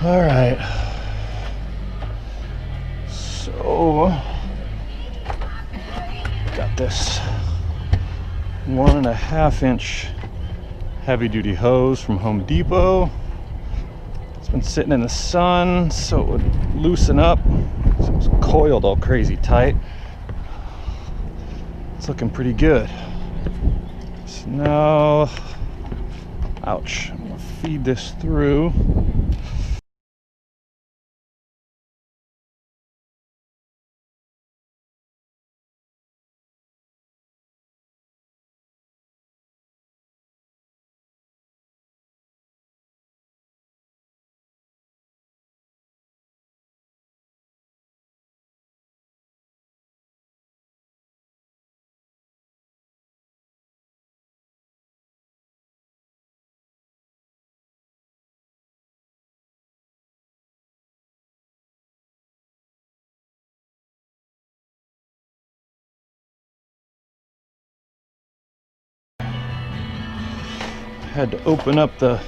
All right. So, got this 1.5 inch heavy duty hose from Home Depot. It's been sitting in the sun so it would loosen up. So it's coiled all crazy tight. It's looking pretty good. So now, ouch, I'm gonna feed this through. Had to open up the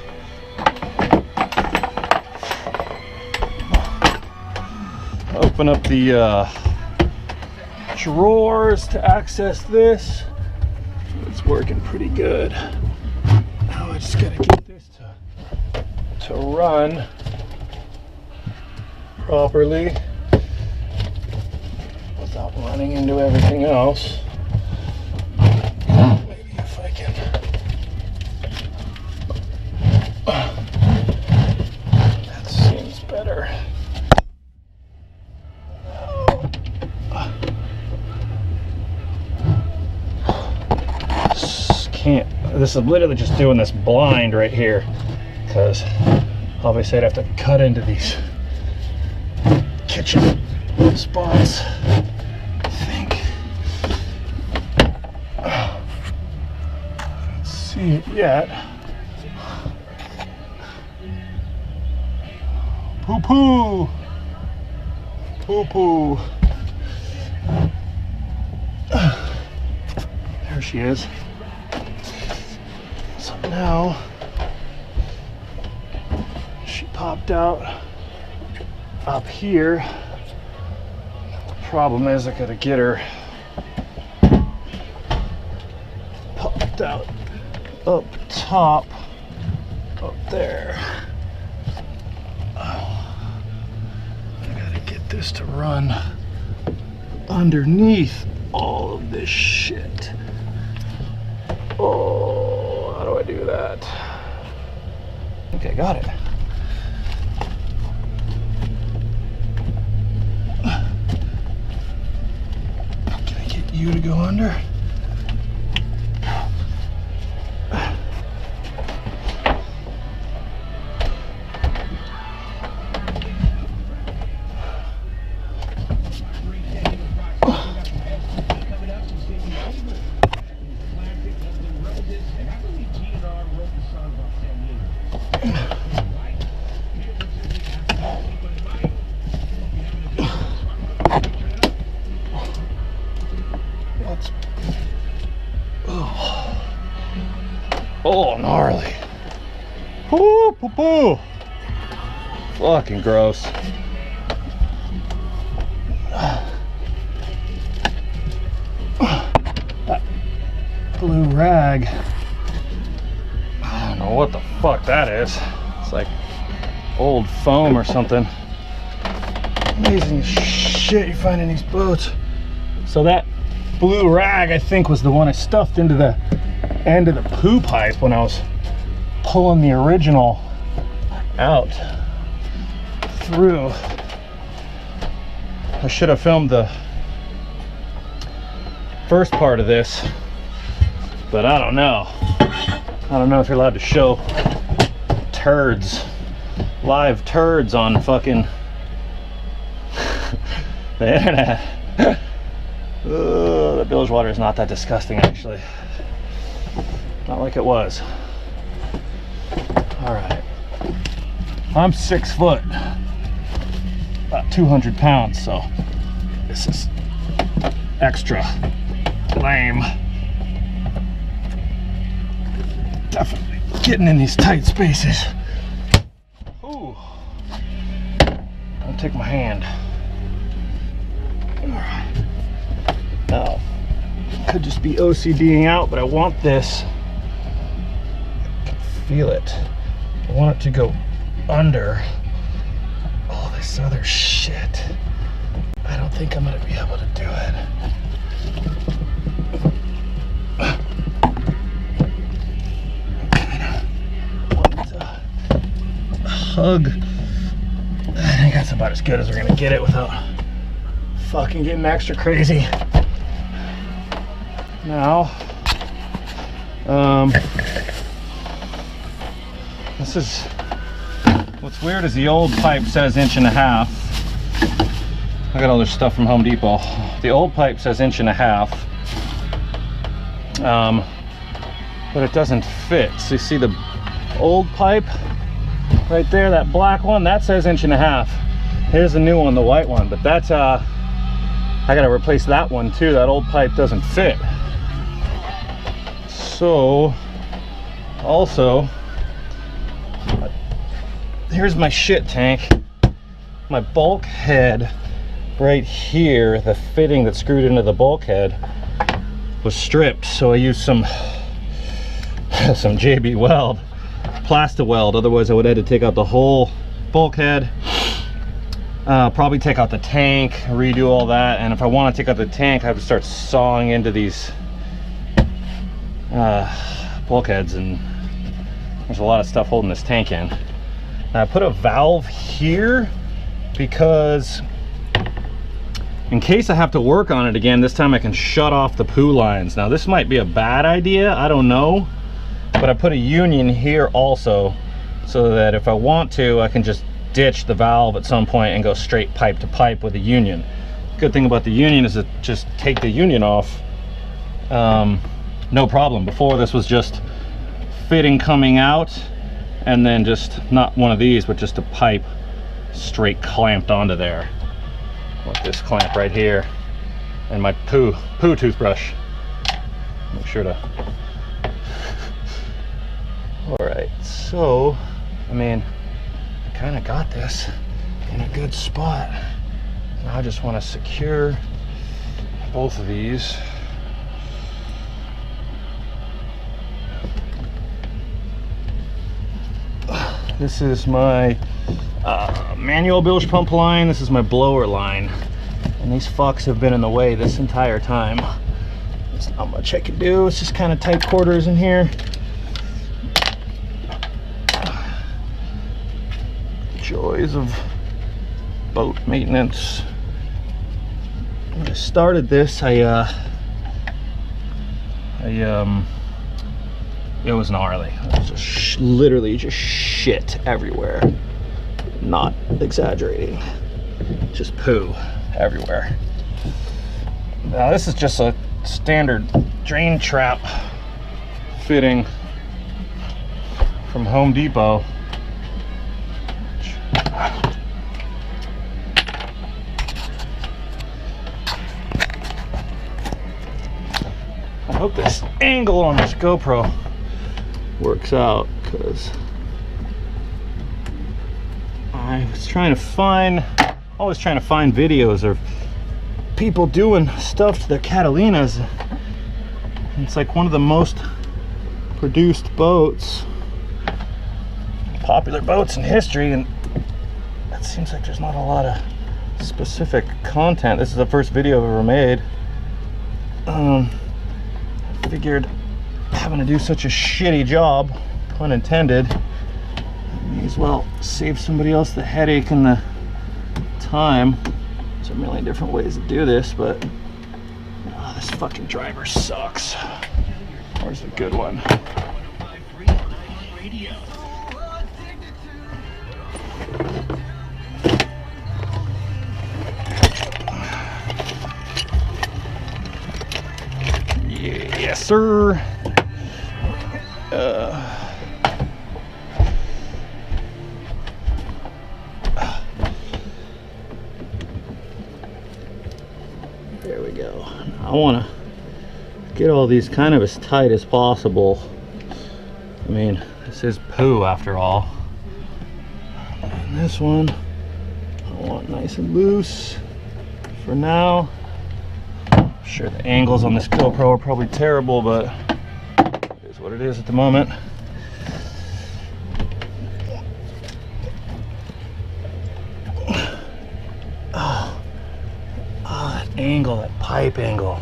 drawers to access this. It's working pretty good. Now I just gotta get this to run properly without running into everything else. Maybe if I can. That seems better. Can't. This is literally just doing this blind right here because obviously I'd have to cut into these kitchen spots. I think. Can't see it yet. Poo poo. Poo poo. There she is. So now she popped out up here. The problem is I gotta get her popped out up top, up there. I gotta get this to run underneath all of this shit. Oh, how do I do that? Okay, got it. Can I get you to go under? Oh, gnarly. Poo, poo, poo. Fucking gross. That blue rag. I don't know what the fuck that is. It's like old foam or something. Amazing shit you find in these boats. So that blue rag, I think, was the one I stuffed into the end of the poo pipe when I was pulling the original out through. I should have filmed the first part of this, but I don't know. I don't know if you're allowed to show turds, live turds on fucking the internet. The bilge water is not that disgusting, actually. Not like it was. All right. I'm 6 foot, about 200 pounds, so this is extra lame. Definitely getting in these tight spaces. Ooh. take my hand. All right. Now, could just be OCDing out, but I want this. I can feel it. I want it to go under all this other shit. I don't think I'm gonna be able to do it. I want to hug. I think that's about as good as we're gonna get it without fucking getting extra crazy. Now, this is, what's weird is the old pipe says 1.5 inches. I got all this stuff from Home Depot. The old pipe says 1.5 inches, but it doesn't fit. So you see the old pipe right there, that black one, that says 1.5 inches. Here's the new one, the white one, but that's, I gotta replace that one too. That old pipe doesn't fit. So, also, here's my shit tank. My bulkhead right here, the fitting that screwed into the bulkhead was stripped, so I used some JB Weld, Plasti Weld. Otherwise I would have had to take out the whole bulkhead, probably take out the tank, redo all that. And if I want to take out the tank, I have to start sawing into these bulkheads, and there's a lot of stuff holding this tank in. Now I put a valve here because in case I have to work on it again, this time I can shut off the poo lines. Now this might be a bad idea, I don't know, but I put a union here also, so that if I want to, I can just ditch the valve at some point and go straight pipe to pipe with a union. Good thing about the union is that just take the union off, no problem. Before, this was just fitting coming out, and then just not one of these, but just a pipe straight clamped onto there with this clamp right here, and my poo toothbrush. Make sure to all right, so I mean, I kind of got this in a good spot. Now I just want to secure both of these. This is my manual bilge pump line. This is my blower line, and these fucks have been in the way this entire time. There's not much I can do. It's just kind of tight quarters in here. Joys of boat maintenance. When I started this, it was gnarly. It was just literally just shit everywhere. Not exaggerating. Just poo everywhere. Now this is just a standard drain trap fitting from Home Depot. I hope this angle on this GoPro works out, because I was always trying to find videos of people doing stuff to their Catalinas. It's like one of the most produced boats, popular boats in history, and it seems like there's not a lot of specific content. This is the first video I've ever made. I figured having to do such a shitty job, pun intended, may as well save somebody else the headache and the time. There's a million different ways to do this, but this fucking driver sucks. Where's the good one? Yes, sir. There we go. I want to get all these kind of as tight as possible. I mean, this is poo after all. And this one want it nice and loose for now. I'm sure the angles on this GoPro are probably terrible, but it is what it is at the moment. Oh, that angle, that pipe angle.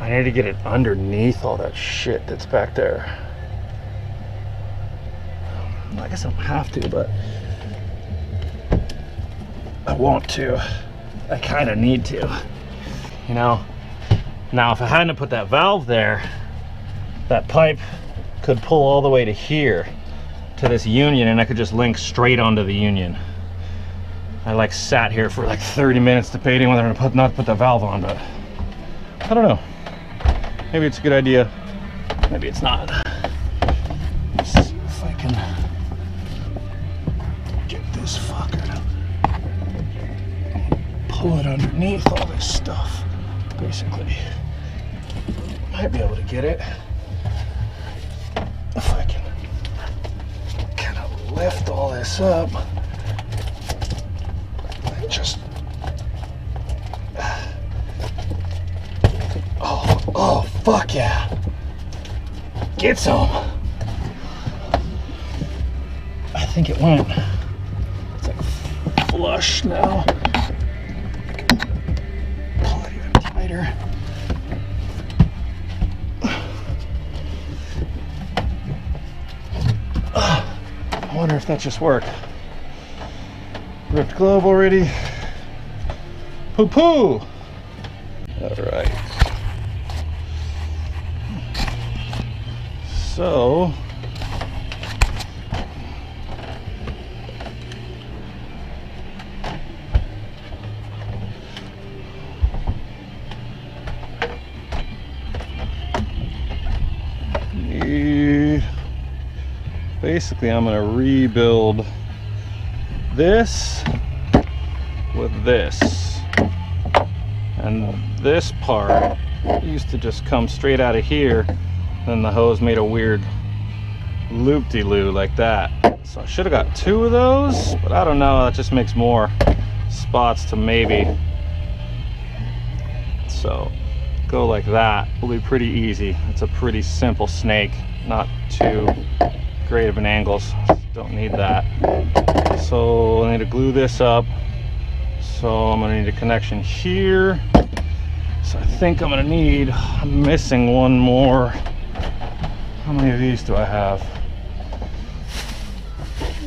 I need to get it underneath all that shit that's back there. I guess I don't have to, but I want to. I kind of need to, you know. Now, if I hadn't put that valve there, that pipe could pull all the way to here, to this union, and I could just link straight onto the union. I like sat here for like 30 minutes debating whether to not put the valve on, but I don't know. Maybe it's a good idea. Maybe it's not. Let's see if I can get this fucker to pull it underneath all this stuff, basically. Might be able to get it if I can kind of lift all this up. Just oh fuck yeah, get some. I think it went. It's like flush now. Pull it even tighter. I wonder if that just worked. Ripped glove already. Poo poo. All right. So basically I'm going to rebuild this with this, and this part used to just come straight out of here, then the hose made a weird loop-de-loo like that. So I should have got two of those, but I don't know, that just makes more spots to maybe. So go like that will be pretty easy. It's a pretty simple snake, not too great of an angle, so don't need that. So I need to glue this up. So I'm gonna need a connection here. So I think I'm gonna need, I'm missing one more. How many of these do I have?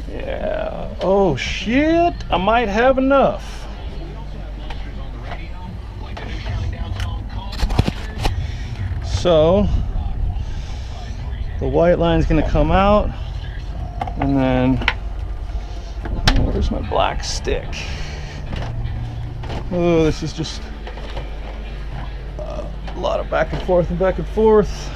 Yeah, oh shit, I might have enough. So the white line's gonna come out, and then where's my black stick? Oh, this is just a lot of back and forth and back and forth.